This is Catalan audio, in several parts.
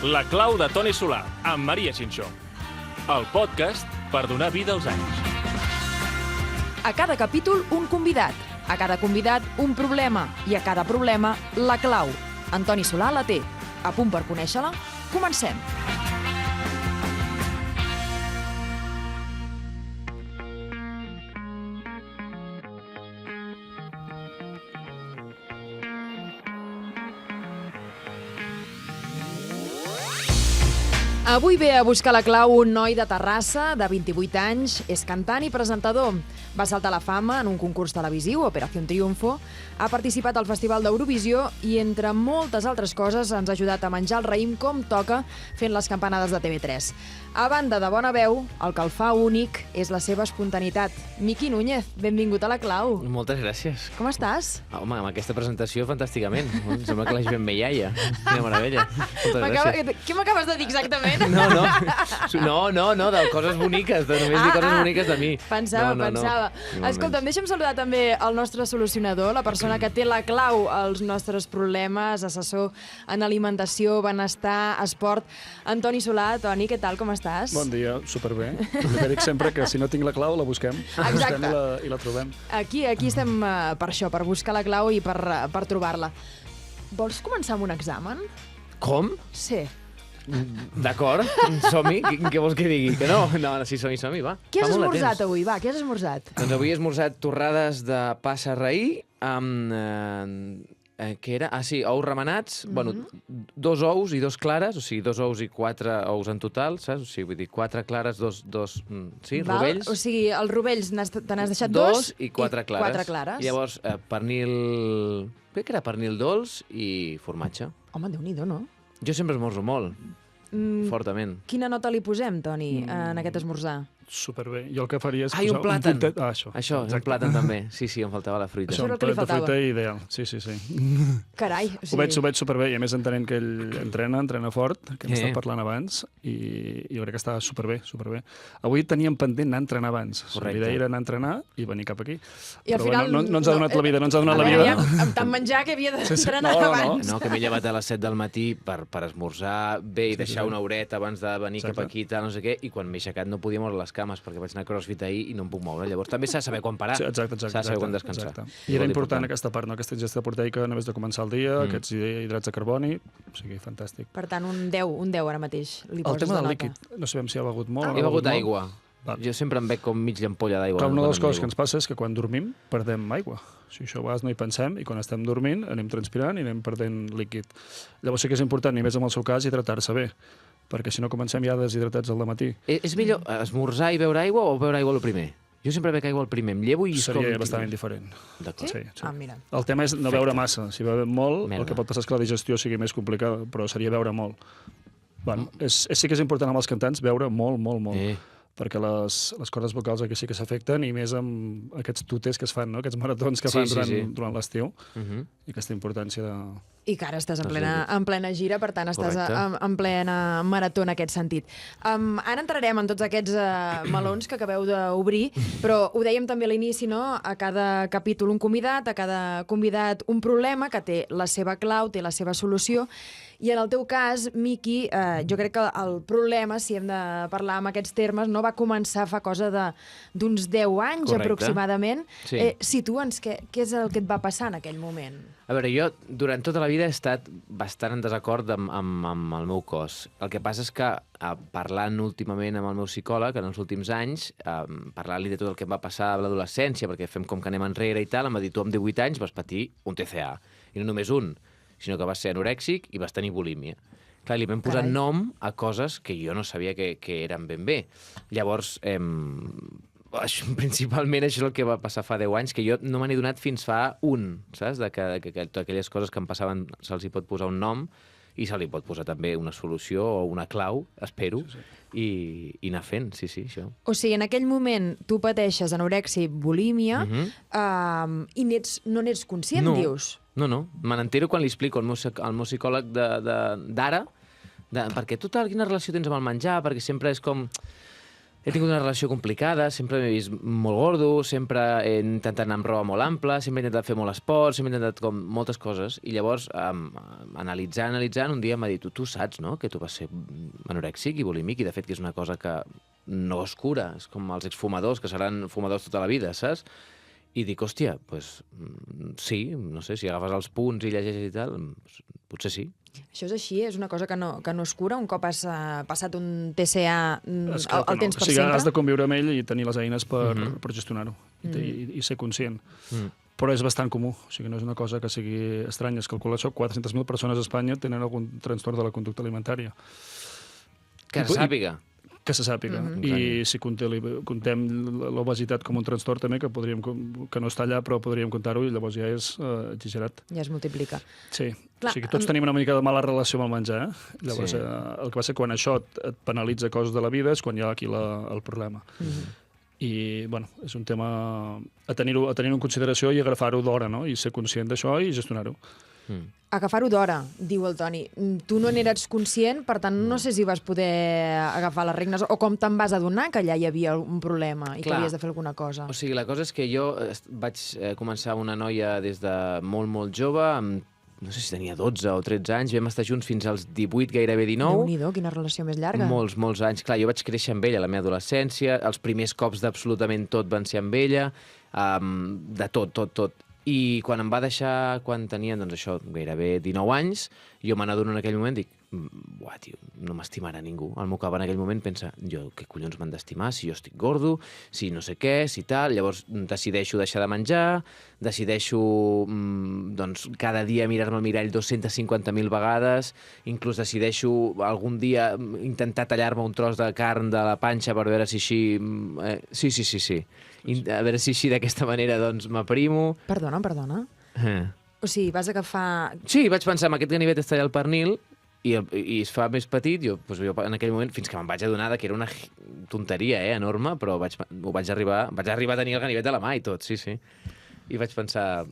La clau de Toni Solà, amb Maria Xinxó. El podcast per donar vida als anys. A cada capítol, un convidat. A cada convidat, un problema. I a cada problema, la clau. En Toni Solà la té. A punt per conèixer-la? Comencem. Avui ve a buscar la clau un noi de Terrassa, de 28 anys, és cantant i presentador. Va saltar a la fama en un concurs televisiu, Operación Triunfo, ha participat al Festival d'Eurovisió i, entre moltes altres coses, ens ha ajudat a menjar el raïm com toca fent les campanades de TV3. A banda de bona veu, el que el fa únic és la seva espontaneïtat. Miqui Núñez, benvingut a la clau. Moltes gràcies. Com estàs? Home, amb aquesta presentació, fantàsticament. Em sembla que l'hagi ben bé iaia. Quina meravella. Moltes gràcies. Què m'acabes de dir exactament? No, de coses boniques, de només dir coses boniques de mi. Pensava. Escolta'm, deixa'm saludar també el nostre solucionador, la persona que té la clau als nostres problemes, assessor en alimentació, benestar, esport, Toni Solà. Toni, què tal, com estàs? Bon dia, superbé. Jo dic sempre que si no tinc la clau la busquem. La busquem i la trobem. Aquí estem per això, per buscar la clau i per trobar-la. Vols començar amb un examen? Com? Sí. D'acord, som-hi. Què vols que digui? Que no? No, sí, som-hi, va. Què has esmorzat avui? Va, què has esmorzat? Doncs avui he esmorzat torrades de passa raïm amb... què era? Ah, sí, ous remenats. Bueno, 2 ous i 2 clares, o sigui, 2 ous i 4 ous en total, saps? O sigui, vull dir, 4 clares, sí, rovells. O sigui, els rovells te n'has deixat 2 i 4 clares. 4 clares. I llavors, pernil... Crec que era pernil dolç i formatge. Home, Déu-n'hi-do, no? Jo sempre esmorzo molt, fortament. Quina nota li posem, Toni, en aquest esmorzar? Superbé. Jo el que faria és posar un plàtan. puntet... Això, un plàtan també. Sí, em faltava la fruita. Això un era el que li plat de faltava. fruita ideal. Sí. Carai, o sigui... Ho veig superbé, i a més entenent que ell entrena fort, que hem estat parlant abans, i jo crec que està superbé. Avui teníem pendent anar a entrenar abans. Correcte. La idea era anar a entrenar i venir cap aquí. I al Però final... no ens ha donat la vida, Amb tant menjar que havia d'entrenar abans. No, que m'he llevat a les 7 del matí per esmorzar bé i deixar una horeta abans de venir cap aquí, tal, no sé què, i quan m'he aixecat no podia moure les cames perquè vaig anar a CrossFit ahir i no em puc moure. Llavors també s'ha de saber quan parar. Sí, exacte. S'ha de saber quan descansar. I era important aquesta part, no? Aquesta ingesta proteica només de començar el dia, aquests hidrats de carboni, o sigui, fantàstic. Per tant, un 10 ara mateix li poses de nota. El tema del líquid, no sabem si ha begut molt o He begut aigua. Val. Jo sempre em bec com mig ampolla d'aigua. Clar, una de les coses que ens passa és que quan dormim perdem aigua. O sigui, això a vegades no hi pensem i quan estem dormint anem transpirant i anem perdent líquid. Llavors sí que és important, i més en el seu cas, hidratar-se bé, perquè si no comencem ja deshidratats al matí. És millor esmorzar i beure aigua o beure aigua el primer? Jo sempre bec aigua al primer, em llevo i... Seria bastant indiferent. D'acord. Sí. Ah, mira. El tema és no beure massa. Si bevem molt, el que pot passar és que la digestió sigui més complicada, però seria beure molt. Bueno, sí que és important amb els cantants beure molt, perquè les cordes vocals aquí sí que s'afecten, i més amb aquests tutes que es fan, no? Aquests maratons que fan durant l'estiu, i aquesta importància de... I que ara estàs en plena gira, per tant estàs en plena marató en aquest sentit. Ara entrarem en tots aquests melons que acabeu d'obrir, però ho dèiem també a l'inici, no? A cada capítol un convidat, a cada convidat un problema que té la seva clau, té la seva solució, i en el teu cas, Miqui, jo crec que el problema, si hem de parlar en aquests termes, no va començar fa cosa d'uns 10 anys, aproximadament. Situa'ns què és el que et va passar en aquell moment. A veure, jo durant tota la vida he estat bastant en desacord amb el meu cos. El que passa és que parlant últimament amb el meu psicòleg en els últims anys, parlant-li de tot el que em va passar a l'adolescència, perquè fem com que anem enrere i tal, em va dir, tu amb 18 anys vas patir un TCA. I no només un, sinó que vas ser anorèxic i vas tenir bulímia. Clar, li vam posar nom a coses que jo no sabia que eren ben bé. Llavors, principalment això és el que va passar fa 10 anys, que jo no me n'he donat fins fa saps? D'aquelles coses que em passaven se'ls hi pot posar un nom i se li pot posar també una solució o una clau, espero, i anar fent, sí, això. O sigui, en aquell moment tu pateixes anorèxia i bulímia i no n'ets conscient, dius? No, me n'entero quan li explico al meu psicòleg d'ara perquè tu quina relació tens amb el menjar, perquè sempre és com... He tingut una relació complicada, sempre m'he vist molt gordo, sempre he intentat anar amb roba molt ampla, sempre he intentat fer molt esport, sempre he intentat com moltes coses, i llavors, analitzant, un dia m'ha dit, tu saps, no?, que tu vas ser anorèxic i bulímic, i de fet que és una cosa que no es cura, és com els exfumadors, que seran fumadors tota la vida, saps? I dic, hòstia, doncs sí, no sé, si agafes els punts i llegeixes i tal, potser sí. Això és així? És una cosa que no es cura? Un cop has passat un TCA, el tens per sempre? Has de conviure amb ell i tenir les eines per gestionar-ho i ser conscient. Però és bastant comú, o sigui, no és una cosa que sigui estranya. Es calcula això, 400.000 persones a Espanya tenen algun trastorn de la conducta alimentària. Que se sàpiga. Que se sàpiga. I si contem l'obesitat com un trastorn també, que no està allà, però podríem comptar-ho, i llavors ja és exagerat. Ja es multiplica. Sí. Clar, o sigui, tots tenim una mica de mala relació amb el menjar, Llavors, el que passa quan això et penalitza coses de la vida és quan hi ha aquí el problema. I, bueno, és un tema a tenir-ho en consideració i agafar-ho d'hora, no?, i ser conscient d'això i gestionar-ho. Agafar-ho d'hora, diu el Toni. Tu no n'eres conscient, per tant, no sé si vas poder agafar les regnes o com te'n vas adonar que allà hi havia un problema i que havies de fer alguna cosa. O sigui, la cosa és que jo vaig començar una noia des de molt, molt jove, no sé si tenia 12 o 13 anys, vam estar junts fins als 18, gairebé 19. Déu-n'hi-do, quina relació més llarga. Molts anys. Clar, jo vaig créixer amb ella a la meva adolescència, els primers cops d'absolutament tot van ser amb ella, de tot. I quan em va deixar, quan tenia, doncs això, gairebé 19 anys, jo me n'adono en aquell moment, dic, buah, tio, no m'estimarà ningú. El meu cap en aquell moment pensa, jo, què collons m'han d'estimar, si jo estic gordo, si no sé què, si tal. Llavors decideixo deixar de menjar, decideixo, doncs, cada dia mirar-me al mirall 250.000 vegades, inclús decideixo algun dia intentar tallar-me un tros de carn de la panxa per veure si així... Sí. A veure si així d'aquesta manera doncs m'aprimo. Perdona. O sigui, vas agafar... Sí, vaig pensar, amb aquest ganivet es talla el pernil i es fa més petit. Jo en aquell moment, fins que me'n vaig adonar que era una tonteria, enorme, però vaig arribar a tenir el ganivet a la mà i tot, sí. I vaig pensar,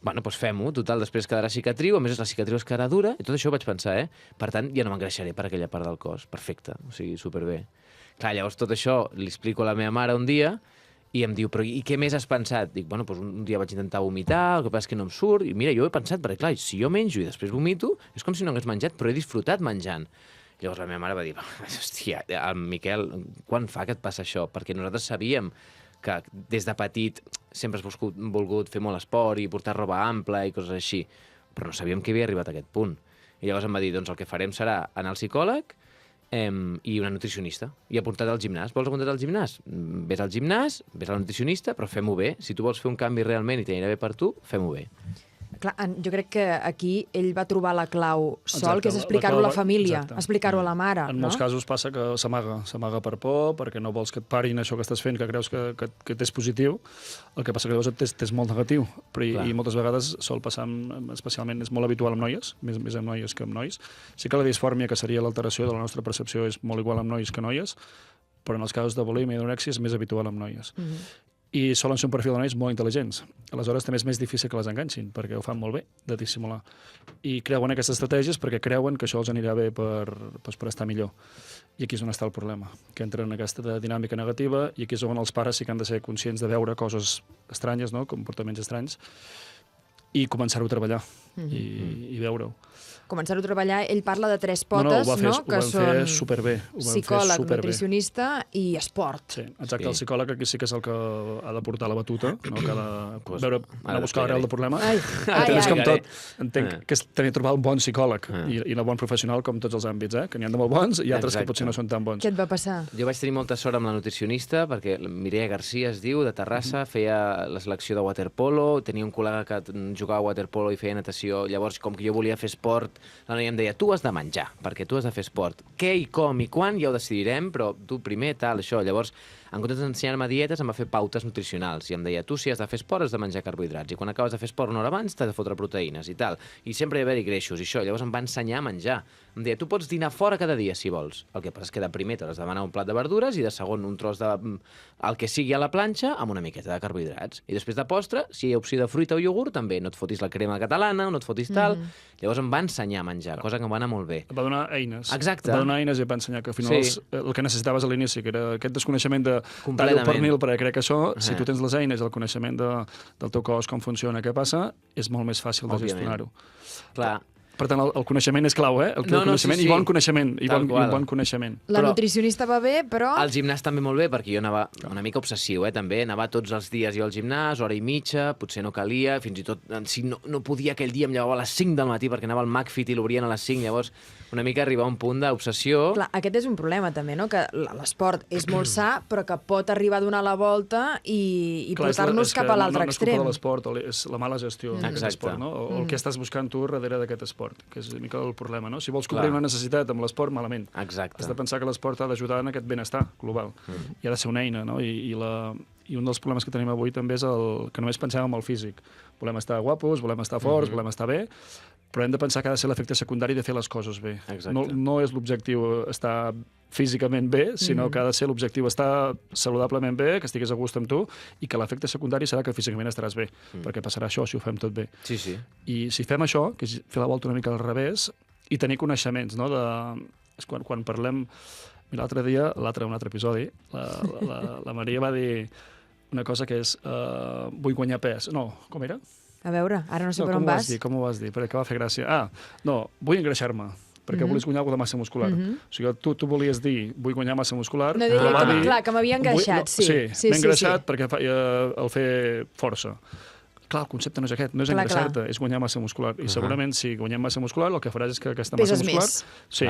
bueno, doncs fem-ho, total, després quedarà cicatriu, a més la cicatriu es quedarà dura, i tot això ho vaig pensar, Per tant, ja no m'engreixaré per aquella part del cos. Perfecte, o sigui, superbé. Clar, llavors tot això li explico a la meva mare un dia, i em diu, però i què més has pensat? Dic, bueno, doncs un dia vaig intentar vomitar, el que passa és que no em surt, i mira, jo he pensat, perquè clar, si jo menjo i després vomito, és com si no hagués menjat, però he disfrutat menjant. Llavors la meva mare va dir, hòstia, Miquel, quan fa que et passa això? Perquè nosaltres sabíem que des de petit sempre has volgut fer molt esport i portar roba ampla i coses així, però no sabíem que havia arribat a aquest punt. I llavors em va dir, doncs el que farem serà anar al psicòleg i una nutricionista. I apuntat al gimnàs. Vols apuntar al gimnàs? Ves al gimnàs, ves a la nutricionista, però fem-ho bé. Si tu vols fer un canvi realment i t'anirà bé per tu, fem-ho bé. Clar, jo crec que aquí ell va trobar la clau sol, que és explicar-ho a la família, explicar-ho a la mare. En molts casos passa que s'amaga per por, perquè no vols que et parin això que estàs fent, que creus que t'és positiu. El que passa que llavors t'és molt negatiu. I moltes vegades sol passar, especialment, és molt habitual amb noies, més amb noies que amb nois. Sí que la disfòrmia, que seria l'alteració de la nostra percepció, és molt igual amb nois que noies, però en els casos de bulímia i d'anorèxia és més habitual amb noies. I solen ser un perfil de nois molt intel·ligents. Aleshores també és més difícil que les enganxin, perquè ho fan molt bé, de dissimular. I creuen aquestes estratègies perquè creuen que això els anirà bé per estar millor. I aquí és on està el problema, que entren en aquesta dinàmica negativa, i aquí és on els pares sí que han de ser conscients de veure coses estranyes, no?, comportaments estranys, i començar-ho a treballar i veure-ho. Començar-ho a treballar, ell parla de 3 potes, que són psicòleg, nutricionista i esport. Sí, exacte, el psicòleg aquí sí que és el que ha de portar la batuta, no? Que ha de buscar l'arrel del problema. És com tot. Entenc que és trobar un bon psicòleg i un bon professional, com tots els àmbits, que n'hi ha de molt bons i altres que potser no són tan bons. Què et va passar? Jo vaig tenir molta sort amb la nutricionista, perquè Mireia Garcia es diu, de Terrassa, feia la selecció de waterpolo, tenia un col·lega que jugava a waterpolo i feia natació. Llavors, com que jo volia fer esport, la noia em deia, tu has de menjar, perquè tu has de fer esport. Què i com i quan ja ho decidirem, però tu primer, tal, això. Llavors, en comptes d'ensenyar-me dietes, em va fer pautes nutricionals i em deia, tu si has de fer esport has de menjar carbohidrats i quan acabes de fer esport una hora abans t'has de fotre proteïnes i tal, i sempre hi ha d'haver-hi greixos i això, llavors em va ensenyar a menjar. Em deia, tu pots dinar fora cada dia si vols. El que passa és que de primer t'has de demanar un plat de verdures i de segon un tros de el que sigui a la planxa amb una miqueta de carbohidrats. I després de postre, si hi ha opció de fruita o iogurt, també no et fotis la crema catalana o no et fotis tal. Llavors em va ensenyar a menjar, cosa que em va anar molt bé. Et va donar eines. Exacte. Et va donar eines i et va ensenyar que al final el que necessitaves a l'inici, que era aquest desconeixement de tallo o pernil, perquè crec que això, si tu tens les eines, el coneixement del teu cos, com funciona, què passa, és molt més fàcil de gestionar-ho. Clar. Per tant, el coneixement és clau, el coneixement i bon coneixement. I bon coneixement. La nutricionista va bé, però... El gimnàs també molt bé, perquè jo anava una mica obsessiu, també. Anava tots els dies jo al gimnàs, hora i mitja, potser no calia, fins i tot, si no podia aquell dia, em llevava a les 5 del matí, perquè anava al McFit i l'obrien a les 5, llavors una mica arribar a un punt d'obsessió. Clar, aquest és un problema també, no? Que l'esport és molt sa, però que pot arribar a donar la volta i portar-nos cap a l'altre extrem. No és culpa de l'esport, és la mala gestió d'aquest esport, no? O el que estàs buscant tu darrere d'aquest esport, que és una mica el problema, no? Si vols cobrir una necessitat amb l'esport, malament. Exacte. Has de pensar que l'esport ha d'ajudar en aquest benestar global. I ha de ser una eina, no? I un dels problemes que tenim avui també és que només pensem en el físic. Volem estar guapos, volem estar forts, volem estar bé, però hem de pensar que ha de ser l'efecte secundari de fer les coses bé. No és l'objectiu estar físicament bé, sinó que ha de ser l'objectiu estar saludablement bé, que estiguis a gust amb tu, i que l'efecte secundari serà que físicament estaràs bé, perquè passarà això si ho fem tot bé. Sí, sí. I si fem això, que és fer la volta una mica al revés, i tenir coneixements, no? Quan parlem... L'altre dia, un altre episodi, la Maria va dir una cosa que és vull guanyar pes. No, com era? A veure, ara no sé per on vas. Com ho vas dir? Perquè va fer gràcia. Vull engreixar-me, perquè volies guanyar alguna de massa muscular. O sigui, tu volies dir vull guanyar massa muscular... No deia clar, que m'havia engreixat, sí. Sí, m'he engreixat perquè el fer força. Clar, el concepte no és aquest, no és engreixar-te, és guanyar massa muscular. I segurament, si guanyem massa muscular, el que faràs és que aquesta massa muscular... Sí,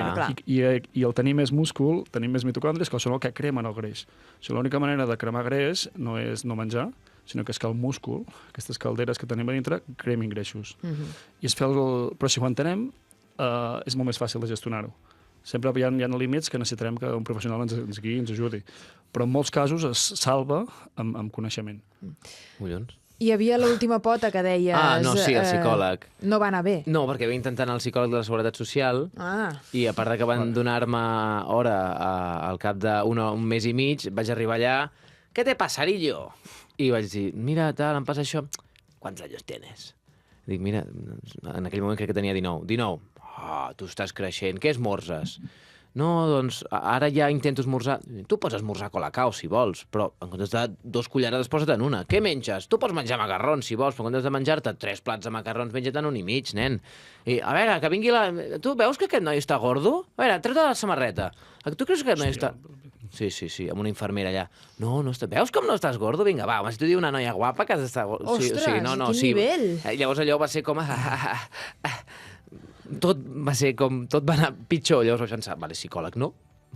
i el tenir més múscul, tenir més mitocondris, que són el que cremen el greix. O sigui, l'única manera de cremar greix no és no menjar, sinó que és que el múscul, aquestes calderes que tenim a dintre, cremin greixos. I és fer però si ho entenem, és molt més fàcil de gestionar-ho. Sempre hi ha límits que necessitarem que un professional ens guiï, ens ajudi. Però en molts casos es salva amb coneixement. Collons. Hi havia l'última pota que deies... Sí, el psicòleg. No va anar bé. No, perquè vaig intentar anar al psicòleg de la Seguretat Social i a part de que van donar-me hora al cap d'un mes i mig, vaig arribar allà... ¿Qué te pasa, Arillo? I vaig dir, mira, tal, em passa això... ¿Cuántos años tienes? Dic, mira, en aquell moment crec que tenia 19. 19? Tu estàs creixent. Què esmorzes? No, doncs, ara ja intento esmorzar. Tu pots esmorzar colacao, si vols, però en comptes de 2 cullerades, posa't-en una. Què menges? Tu pots menjar macarrons, si vols, però en comptes de menjar-te 3 plats de macarrons, menja-te'n 1 i mig, nen. I, a veure, que vingui la... Tu veus que aquest noi està gordo? A veure, treu-te la samarreta. Tu creus que aquest noi està... Sí, amb una infermera allà. No està... Veus com no estàs gordo? Vinga, va, si t'ho diu una noia guapa que has d'estar gordo. Ostres, quin nivell! Llavors allò va ser com... Tot va anar pitjor. Llavors vaig pensar, vale, psicòleg no,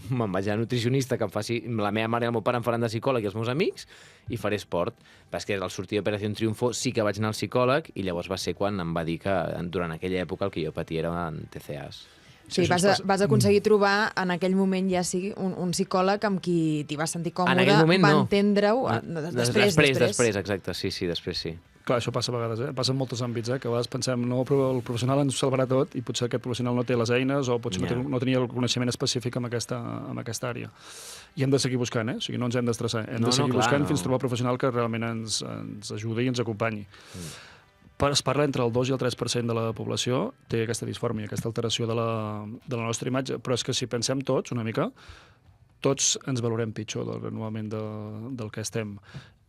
me'n vaig a nutricionista que em faci... La meva mare i el meu pare em faran de psicòleg i els meus amics i faré esport. Però és que al sortir d'Operació Triunfo sí que vaig anar al psicòleg i llavors va ser quan em va dir que durant aquella època el que jo patia eren TCAs. Sí, vas aconseguir trobar en aquell moment ja sigui un psicòleg amb qui t'hi vas sentir còmode, va entendre-ho després, exacte, sí, després sí. Clar, això passa a vegades, passa en molts àmbits, que a vegades pensem, no, però el professional ens ho salvarà tot i potser aquest professional no té les eines o potser no tenia el coneixement específic en aquesta àrea. I hem de seguir buscant, o sigui, no ens hem d'estressar, hem de seguir buscant fins a trobar un professional que realment ens ajudi i ens acompanyi. Es parla entre el 2 i el 3% de la població té aquesta disfòrmia, aquesta alteració de la nostra imatge, però és que si pensem tots una mica, tots ens valorem pitjor normalment del que estem.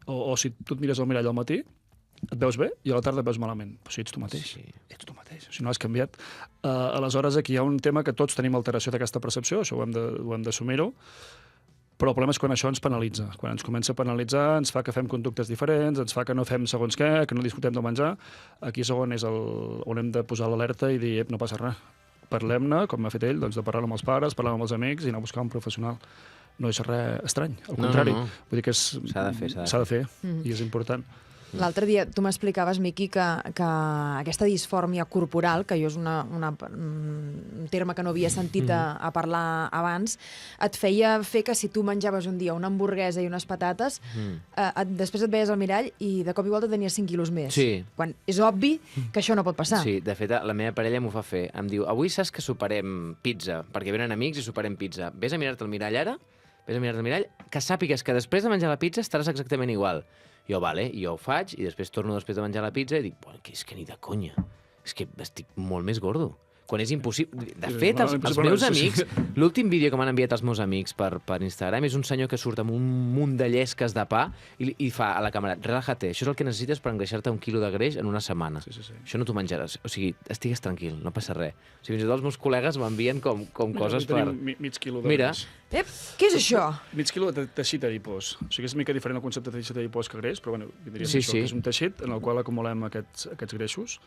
O si tu et mires al mirall al matí, et veus bé i a la tarda et veus malament. Però si ets tu mateix, ets tu mateix, si no has canviat. Aleshores, aquí hi ha un tema que tots tenim alteració d'aquesta percepció, això ho hem d'assumir-ho, però el problema és quan això ens penalitza. Quan ens comença a penalitzar, ens fa que fem conductes diferents, ens fa que no fem segons què, que no disfrutem de menjar. Aquí és on hem de posar l'alerta i dir, no passa res. Parlem-ne, com m'ha fet ell, doncs de parlar amb els pares, parlar amb els amics i anar a buscar un professional. No és res estrany, al contrari. Vull dir que s'ha de fer i és important. L'altre dia tu m'explicaves, Miqui, que aquesta disfòrmia corporal, que jo és un terme que no havia sentit a parlar abans, et feia fer que si tu menjaves un dia una hamburguesa i unes patates, després et veies al mirall i de cop i volta tenies 5 quilos més. Sí. Quan és obvi que això no pot passar. Sí, de fet, la meva parella m'ho fa fer. Em diu, avui saps que soparem pizza, perquè venen amics i soparem pizza. Vés a mirar-te al mirall ara, que sàpigues que després de menjar la pizza estaràs exactament igual. Jo, vale, jo ho faig, i després torno després de menjar la pizza i dic, és que ni de conya, és que estic molt més gordo. Quan és impossible... De fet, els meus amics... L'últim vídeo que m'han enviat els meus amics per Instagram és un senyor que surt amb un munt de llesques de pa i fa a la càmera, relájate, això és el que necessites per engreixar-te 1 quilo de greix en una setmana. Sí. Això no t'ho menjaràs. O sigui, estigues tranquil, no passa res. O sigui, fins i tot els meus col·legues m'envien com coses per... Mig quilo de Mira. Ep, què és això? Mig quilo de teixit adipós. O sigui, és una mica diferent el concepte de teixit adipós que greix, però bueno, diríem això, que és un teixit en el qual acumulem aquests greixos.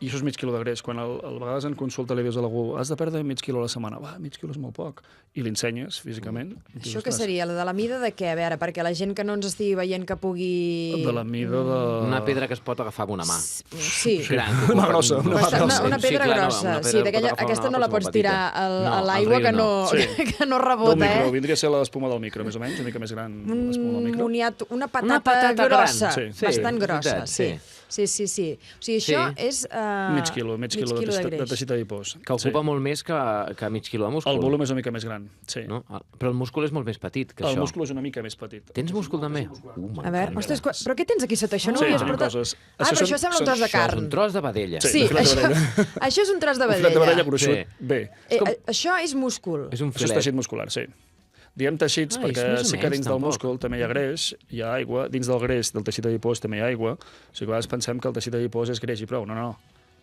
I això és mig quilo de greix. Quan a vegades en consulta li dius a algú has de perdre mig quilo a la setmana. Va, mig quilo és molt poc. I l'ensenyes físicament. Això què seria? De la mida de què? A veure, perquè la gent que no ens estigui veient que pugui... De la mida de... Una pedra que es pot agafar amb una mà. Sí. Gran, una grossa. Una pedra grossa. Sí, aquesta no la pots tirar a l'aigua que no rebota, eh? Vindria a ser l'espuma del micro, més o menys, una mica més gran l'espuma del micro. Una patata grossa, bastant grossa, sí. Sí. O sigui, això és... Mig quilo de teixit adipós. Que ocupa molt més que mig quilo de múscul. El volum és una mica més gran, sí. No? Però el múscul és molt més petit que això. El múscul és una mica més petit. Tens múscul també? A veure, ostres, però què tens aquí sota? Això no ho havies portat? Coses. Però això sembla un tros de carn. Això és un tros de vedella. Sí, això és un tros de vedella. Un filet de vedella gruixut. Bé. Això és múscul. És un filet. Això és teixit muscular, sí. Diem teixits perquè sí que dins del múscul també hi ha greix, hi ha aigua, dins del greix del teixit adipós també hi ha aigua, o sigui que a vegades pensem que el teixit adipós és greix i prou, no.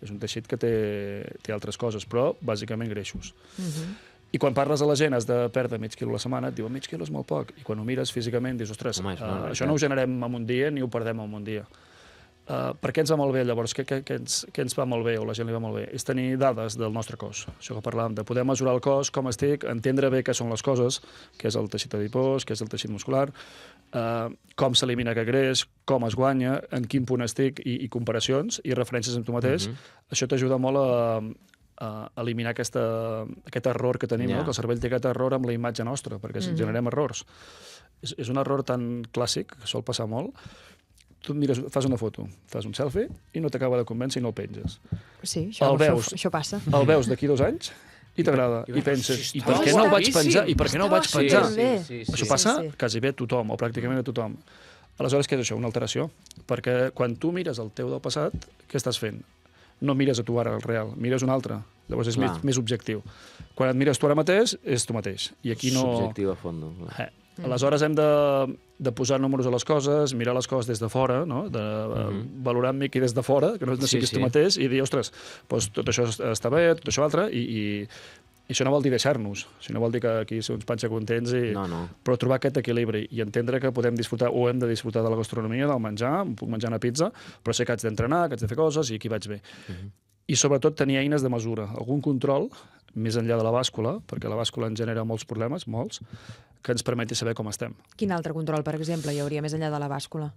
És un teixit que té altres coses, però bàsicament greixos. I quan parles a la gent has de perdre mig quilo a la setmana, et diuen mig quilo és molt poc, i quan ho mires físicament dius, ostres, això no ho generem en un dia ni ho perdem en un dia. Per què ens va molt bé, llavors? Què ens va molt bé o la gent li va molt bé? És tenir dades del nostre cos. Això que parlàvem, de poder mesurar el cos, com estic, entendre bé què són les coses, què és el teixit adipós, què és el teixit muscular, com s'elimina aquest greix, com es guanya, en quin punt estic, i comparacions i referències amb tu mateix. Això t'ajuda molt a eliminar aquest error que tenim, que el cervell té aquest error amb la imatge nostra, perquè generem errors. És un error tan clàssic, que sol passar molt. Tu mires, fas una foto, fas un selfie i no t'acaba de convèncer i no el penges. Sí, això passa. El veus d'aquí 2 anys i t'agrada. I penses, i per què no el vaig penjar? I per què no el vaig penjar? Això passa quasi bé a tothom, o pràcticament a tothom. Aleshores, què és això? Una alteració. Perquè quan tu mires el teu del passat, què estàs fent? No mires a tu ara, el real, mires un altre. Llavors és més objectiu. Quan et mires tu ara mateix, és tu mateix. I aquí no... Subjectiu a fondo. Aleshores hem de posar números a les coses, mirar les coses des de fora, no? De valorar amb Miqui des de fora, que no siguis tu mateix, i dir, ostres, doncs tot això està bé, tot això altre, i això no vol dir deixar-nos, això no vol dir que aquí som uns panxa contents, però trobar aquest equilibri i entendre que podem disfrutar, o hem de disfrutar de la gastronomia, del menjar, puc menjar una pizza, però sé que haig d'entrenar, que haig de fer coses, i aquí vaig bé. I sobretot tenir eines de mesura, algun control, més enllà de la bàscula, perquè la bàscula ens genera molts problemes, molts, que ens permeti saber com estem. Quin altre control, per exemple, hi hauria més enllà de la bàscula?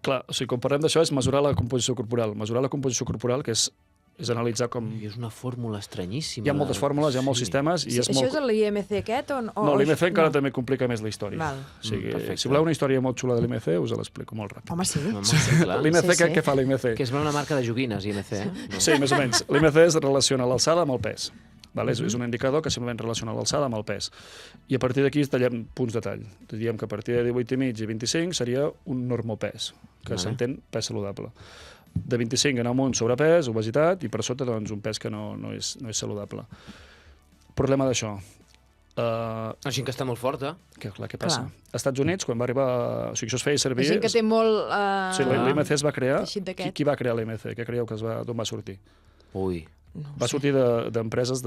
Clar, o sigui, quan parlem d'això és mesurar la composició corporal. Mesurar la composició corporal, que és analitzar com... És una fórmula estranyíssima. Hi ha moltes fórmules, hi ha molts sistemes... I és això és l'IMC aquest? No, l'IMC encara també complica més la història. O sigui, si voleu una història molt xula de l'IMC, us l'explico molt ràpid. Home, sí. L'IMC, què fa l'IMC? Que es veu una marca de joguines, IMC. Sí, més o menys. L'IMC es relaciona l'alçada amb el pes. És un indicador que simplement relaciona l'alçada amb el pes. I a partir d'aquí tallem punts de tall. Diem que a partir de 18,5 i 25 seria un normopès, que s'entén pes saludable. De 25 en amunt sobrepès, obesitat, i per sota doncs, un pes que no és saludable. Problema d'això. La gent que està molt forta. Què passa? Als Estats Units, quan va arribar... O sigui, això es feia servir... La gent que té molt... Sí, l'IMC es va crear... Qui va crear l'IMC? Què creieu d'on va sortir? Va sortir d'empreses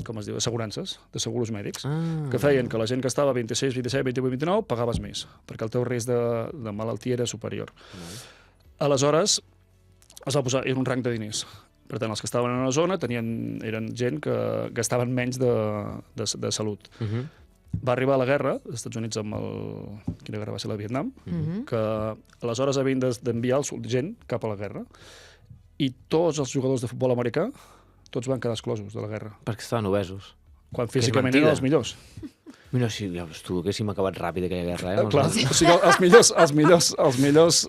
com es diu, assegurances, de seguros mèdics, que feien que la gent que estava 26, 27, 28, 29 pagaves més, perquè el teu risc de malaltia era superior. Aleshores, es va posar, era un rang de diners. Per tant, els que estaven en una zona eren gent que gastaven menys de salut. va arribar a la guerra, als Estats Units amb quina guerra va ser, la de Vietnam, que aleshores havien d'enviar gent cap a la guerra. I tots els jugadors de futbol americà, tots van quedar exclosos de la guerra. Perquè estaven obesos. Quan físicament eren els millors. Mira, si tu haguéssim acabat ràpid aquella guerra, Clar, o sigui, els millors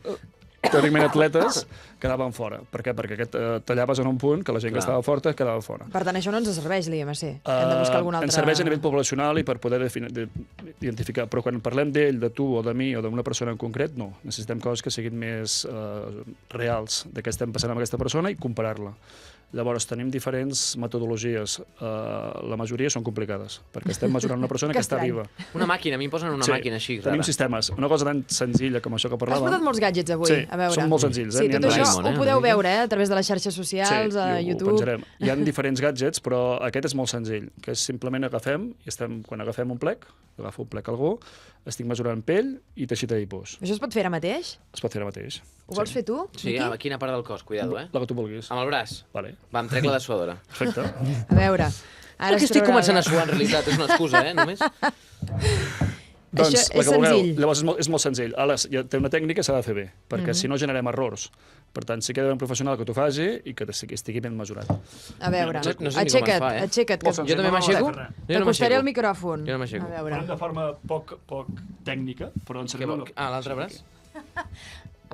teòricament atletes quedaven fora. Per què? Perquè tallaves en un punt que la gent que estava forta quedava fora. Per tant, això no ens serveix, l'IMC. Hem de buscar algun altre... Ens serveix a nivell poblacional i per poder identificar. Però quan parlem d'ell, de tu o de mi o d'una persona en concret, no. Necessitem coses que siguin més reals de què estem passant amb aquesta persona i comparar-la. Llavors, tenim diferents metodologies. La majoria són complicades, perquè estem mesurant una persona que està viva. Una màquina, a mi em posen una màquina així. Tenim sistemes. Una cosa tan senzilla com això que parlàvem... Has portat molts gadgets avui, a veure. Sí, són molt senzills. Sí, tot això ho podeu veure a través de les xarxes socials, a YouTube... Sí, ho penjarem. Hi ha diferents gadgets, però aquest és molt senzill, que és simplement agafem, quan agafem un plec, agafo un plec algú, estic mesurant pell i teixit adipós. Això es pot fer ara mateix? Es pot fer ara mateix. Ho vols fer tu? Sí, a quina part del cos? Cuidado, La que tu vulguis. Amb el braç? Vale. Va, em trec la dessuadora. Perfecte. A veure... Perquè estic començant a suar, en realitat. És una excusa, només. Doncs, això és senzill. Llavors és molt senzill. Ara, té una tècnica que s'ha de fer bé, perquè si no generem errors. Per tant, sí que ha d'haver un professional que t'ho faci i que estigui ben mesurat. A veure, no sé ni com es fa, aixeca't. Jo també m'aixeco? T'acostaré el micròfon. Jo no m'aixeco. Farem de forma poc tècnica, però en servim... L'altre braç?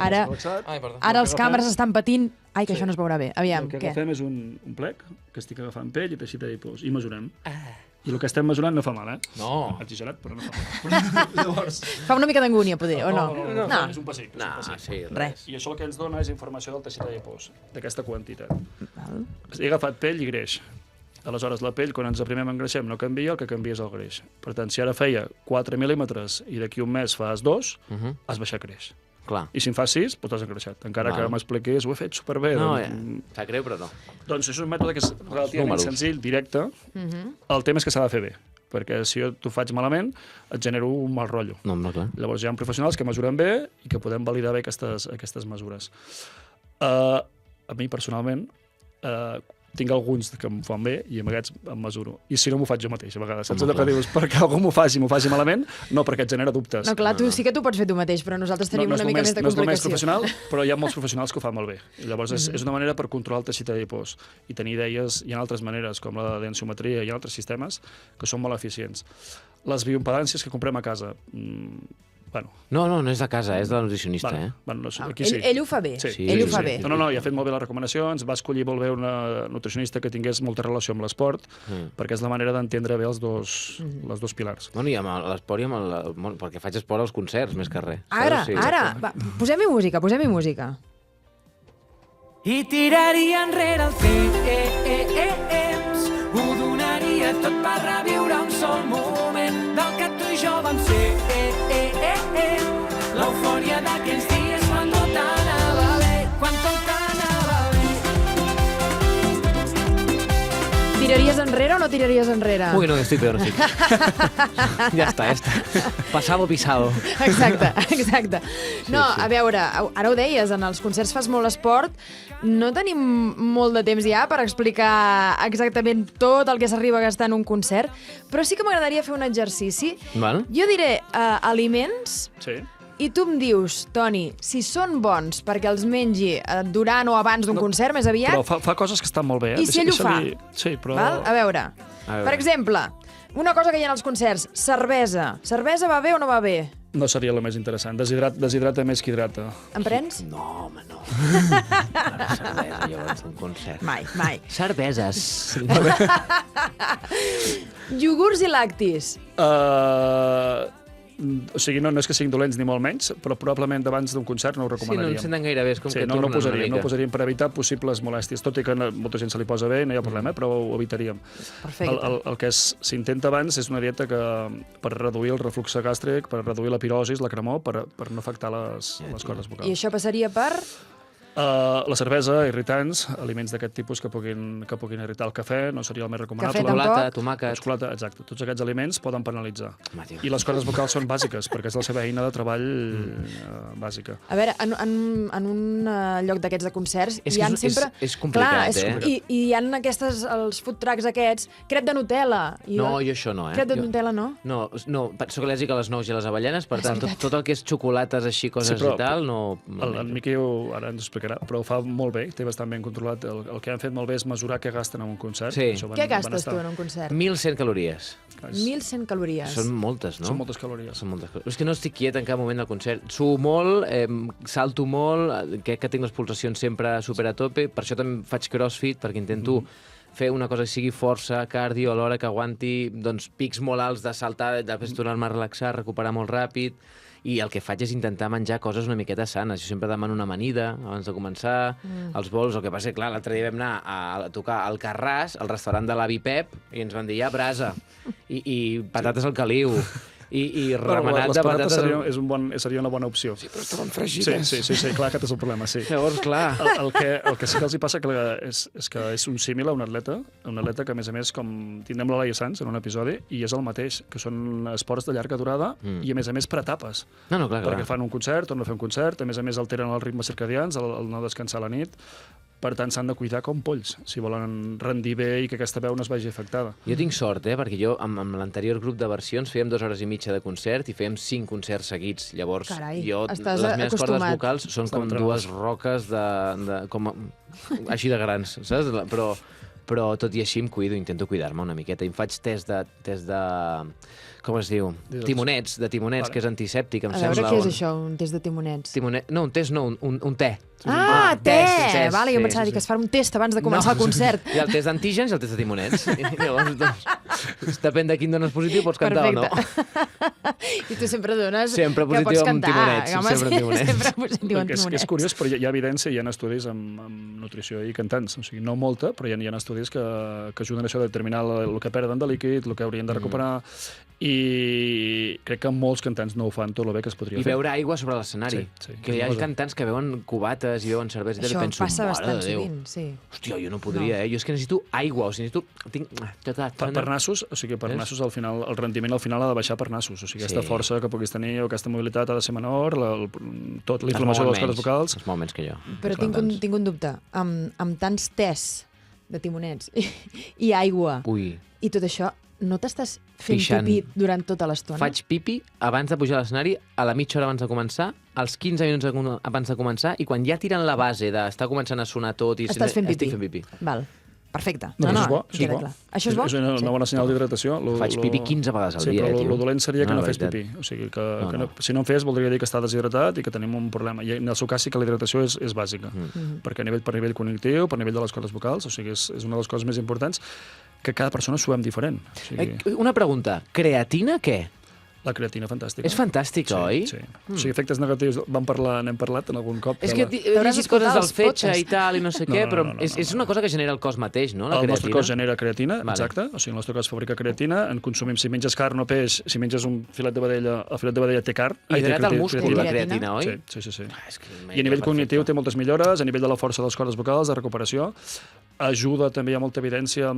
Ara els càmeres estan patint... Ai, que això no es veurà bé. Aviam, què? El que agafem és un plec, que estic agafant pell i teixit adipós, i mesurem. I el que estem mesurant no fa mal, No. Exagerat, però no fa mal. Llavors... Fa una mica d'angúnia, poder, o no? No. És un passiu. Sí, res. I això el que ens dona és informació del teixit adipós, d'aquesta quantitat. He agafat pell i greix. Aleshores, la pell, quan ens aprimem engreixem, no canvia, el que canvia és el greix. Per tant, si ara feia 4 mil·límetres i d'aquí un mes fas 2, has baixat greix. Clar. I si en fas 6, doncs t'has engreixat. Encara que m'expliqués, ho he fet superbé. No, sap greu, però no. Doncs és un mètode que és relativament senzill, directe. El tema és que s'ha de fer bé, perquè si jo t'ho faig malament, et genero un mal rotllo. No, clar. Llavors hi ha professionals que mesuren bé i que podem validar bé aquestes mesures. A mi, personalment, tinc alguns que em fan bé i amb aquests em mesuro. I si no, m'ho faig jo mateix, a vegades. Saps allò que dius, perquè algú m'ho faci malament? No, perquè et genera dubtes. No, clar, sí que t'ho pots fer tu mateix, però nosaltres tenim una mica més de complicació. No és només professional, però hi ha molts professionals que ho fan molt bé. I llavors és una manera per controlar el teixit adipós. I tenir idees, hi ha altres maneres, com la densiometria, hi ha altres sistemes que són molt eficients. Les bioimpedàncies que comprem a casa... No, és de casa, és de la nutricionista. Aquí sí. Ell ho fa bé. Ell ho fa bé. No, i ha fet molt bé les recomanacions, va escollir molt bé una nutricionista que tingués molta relació amb l'esport, perquè és la manera d'entendre bé els dos pilars. I amb l'esport i amb el... perquè faig esport als concerts, més que res. Ara, posem-hi música. I tiraria enrere el temps, ho donaria tot per reviure un sol moment del que tu i jo vam ser. L'eufòria d'aquells dies quan tot anava bé, Tiraries enrere o no tiraries enrere? Ui, no, estic bé, no estic. Ja està. Pasado pisado. Exacte. No, a veure, ara ho deies, en els concerts fas molt esport, no tenim molt de temps ja per explicar exactament tot el que s'arriba a gastar en un concert, però sí que m'agradaria fer un exercici. Val. Jo diré aliments... Sí. I tu em dius, Toni, si són bons perquè els mengi durant o abans d'un concert, més aviat... Però fa coses que estan molt bé, I si ell ho fa? Sí, però... Val? A veure, per exemple, una cosa que hi ha als concerts, cervesa. Cervesa va bé o no va bé? No seria el més interessant. Deshidrata més que hidrata. En prens? No, home, no. Cervesa, llavors, un concert. Mai. Cerveses. Iogurts i lactis. O sigui, no és que siguin dolents ni molt menys, però probablement abans d'un concert no ho recomanaríem. Sí, no em senten gaire bé, és com que no tornen una mica. No ho posaríem per evitar possibles molèsties, tot i que molta gent se li posa bé, no hi ha problema, però ho evitaríem. Perfecte. El que s'intenta abans és una dieta que per reduir el reflux gàstric, per reduir la pirosis, la cremor, per no afectar les cordes vocals. I això passaria per... La cervesa, irritants, aliments d'aquest tipus que puguin irritar el cafè, no seria el més recomanable. Cafè tampoc. Xocolata, tomàquet. Xocolata, exacte. Tots aquests aliments poden penalitzar. Home, tio. I les cordes vocals són bàsiques, perquè és la seva eina de treball bàsica. A veure, en un lloc d'aquests de concerts És hi ha que sempre... és complicat, I hi ha els food trucks aquests, crep de Nutella. No, jo això no, Crep de Nutella no? No, soc al·lèrgic a les nous i a les avellanes, per tant, tot el que és xocolates així, coses però i tal, no... En Miqui ara ens explicarà, però ho fa molt bé, té bastant ben controlat. El que han fet molt bé és mesurar què gasten en un concert. Sí. Què gastes tu en un concert? 1.100 calories. 1.100 calories. Són moltes, no? Són moltes calories. Són moltes calories. És que no estic quiet en cap moment del concert. Suo molt, salto molt, crec que tinc les pulsacions sempre super a tope, per això també faig crossfit, perquè intento fer una cosa que sigui força, cardio, alhora que aguanti doncs, pics molt alts de saltar, després tornar-me a relaxar, recuperar molt ràpid, i el que faig és intentar menjar coses una miqueta sanes. Jo sempre demano una amanida abans de començar, els bols. El que passa és que, clar, l'altre dia vam anar a tocar al Carràs, al restaurant de l'avi Pep, i ens van dir, ja, brasa, i patates al caliu, i remenat de patates... Seria una bona opció. Sí, però estaven fregides. Sí, clar, aquest és el problema, sí. Llavors, clar... El que sí que els hi passa és que és un símil a un atleta que, a més, com tindrem la Laia Sanz en un episodi, i és el mateix, que són esports de llarga durada i, a més, per etapes. No, clar. Perquè fan un concert, tornen a fer un concert, a més, alteren els ritmes circadians, el no descansar a la nit. Per tant, s'han de cuidar com polls, si volen rendir bé i que aquesta veu no es vagi afectada. Jo tinc sort, perquè jo, amb l'anterior grup de versions, fèiem 2 hores i mitja de concert i fèiem 5 concerts seguits. Llavors, Carai, les meves cordes vocals són com 2 roques així de grans, saps? Però tot i així em cuido, intento cuidar-me una miqueta. I em faig test de com es diu? Timonets, que és antisèptic, em sembla. A veure què és això, un test de timonets? No, un test no, un te. Ah, te! Vale, jo pensava que es fa un test abans de començar el concert. Hi ha el test d'antígens i el test de timonets. Llavors, doncs, depèn de quin dones positiu, pots cantar o no. I tu sempre dones sempre que pots cantar. Sempre amb timonets. Sempre positiu amb timonets. És curiós, però hi ha evidència, hi ha estudis amb nutrició i cantants. O sigui, no molta, però hi ha estudis que ajuden a això de determinar el que perden de líquid, el que haurien de recuperar, i crec que molts cantants no ho fan tot el bé que es podria fer. I beure aigua sobre l'escenari. Sí. Que hi ha cantants que beuen cubates i beuen cervesa i penso, passa bastant sovint, sí. Hòstia, jo no podria, Jo és que necessito aigua, o sigui, Per nassos, o sigui, per nassos al final, el rendiment al final ha de baixar per nassos, o sigui, aquesta força que puguis tenir o aquesta mobilitat ha de ser menor, tot l'inflamació de les cordes vocals... Es mou menys que jo. Però tinc un dubte, amb tants tests de timonets i aigua i tot això, no t'estàs fent pipí durant tota l'estona? Faig pipi abans de pujar a l'escenari, a la mitja hora abans de començar, als 15 minuts abans de començar, i quan ja tiren la base d'estar començant a sonar tot... Estàs fent pipí? Estic fent pipí. Val, perfecte. No, queda clar. Això és bo? És una bona senyal d'hidratació. Faig pipí 15 vegades al dia, tio. Però el dolent seria que no fes pipí. O sigui, si no en fes, voldria dir que està deshidratat i que tenim un problema. I en el seu cas sí que la hidratació és bàsica, perquè per nivell cognitiu, per nivell de les cordes vocals, o sigui, és una de les coses més importants, que cada persona suem diferent. Una pregunta, creatina què? La creatina, fantàstica. És fantàstica, oi? Sí. O sigui, efectes negatius, n'hem parlat en algun cop. És que he llegit coses del fetge i tal, i no sé què, però és una cosa que genera el cos mateix, no? El nostre cos genera creatina, exacte. O sigui, el nostre cos fabrica creatina, en consumim, si menges carn o peix, si menges un filet de vedella, el filet de vedella té carn. Hidrata el múscul, la creatina, oi? Sí. I a nivell cognitiu té moltes millores, a nivell de la força de les cordes vocals, de recuperació. Ajuda, també hi ha molta evidència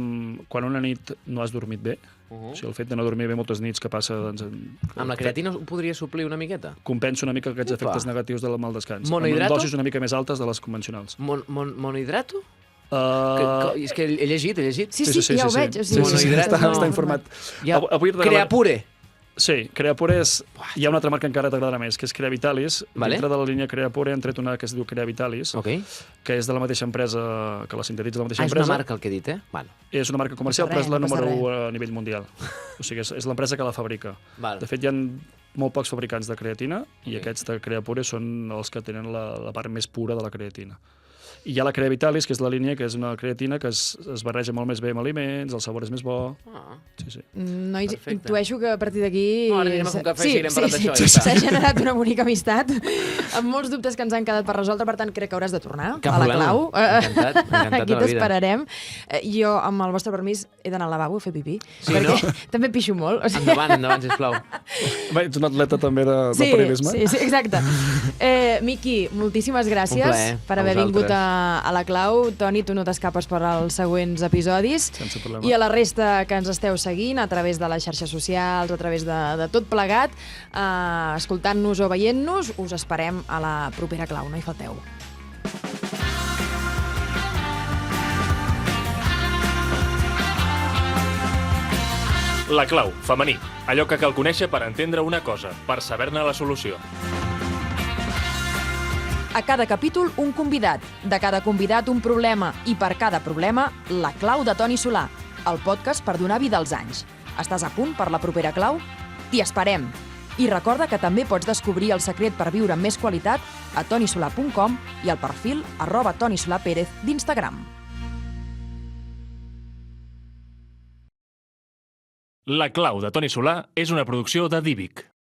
quan una nit no has dormit bé. O sigui, el fet de no dormir bé moltes nits que passa... Amb la creatina ho podria suplir una miqueta? Compensa una mica aquests efectes negatius del mal descans. Monohidrato? Amb dosis una mica més altes de les convencionals. Monohidrato? És que he llegit. Sí, ja ho veig. Està informat. Creapure. Sí, Creapure hi ha una altra marca que encara t'agradarà més, que és Creavitalis. Dintre de la línia Creapure han tret una que es diu Creavitalis, que és de la mateixa empresa, que la sintetitza la mateixa empresa. És una marca el que he dit, És una marca comercial, però és la número 1 a nivell mundial. O sigui, és l'empresa que la fabrica. De fet, hi ha molt pocs fabricants de creatina i aquests de Creapure són els que tenen la part més pura de la creatina. I hi ha la Crea Vitalis, que és la línia, que és una creatina que es barreja molt més bé amb aliments, el sabor és més bo. Sí. Nois, intueixo que a partir d'aquí... No, ara anirem a fer un cafè i seguirem parlant d'això. S'ha generat una bonica amistat, amb molts dubtes que ens han quedat per resoldre, per tant, crec que hauràs de tornar a la Clau. Encantat Aquí t'esperarem. Jo, amb el vostre permís, he d'anar al lavabo a fer pipí, perquè també pixo molt. Endavant, sisplau. Bé, ets un atleta també de periodisme. Sí, exacte. Miqui, moltíssimes gràcies per haver vingut a la Clau. Toni, tu no t'escapes per als següents episodis. Sense problema. I a la resta que ens esteu seguint a través de les xarxes socials, a través de tot plegat, escoltant-nos o veient-nos, us esperem a la propera Clau, no hi falteu. La Clau, femení. Allò que cal conèixer per entendre una cosa, per saber-ne la solució. A cada capítol, un convidat. De cada convidat, un problema. I per cada problema, la Clau de Toni Solà. El podcast per donar vida als anys. Estàs a punt per la propera Clau? T'hi esperem. I recorda que també pots descobrir el secret per viure amb més qualitat a tonisolà.com i al perfil @ToniSolàPérez d'Instagram. La Clau de Toni Solà és una producció de Divic.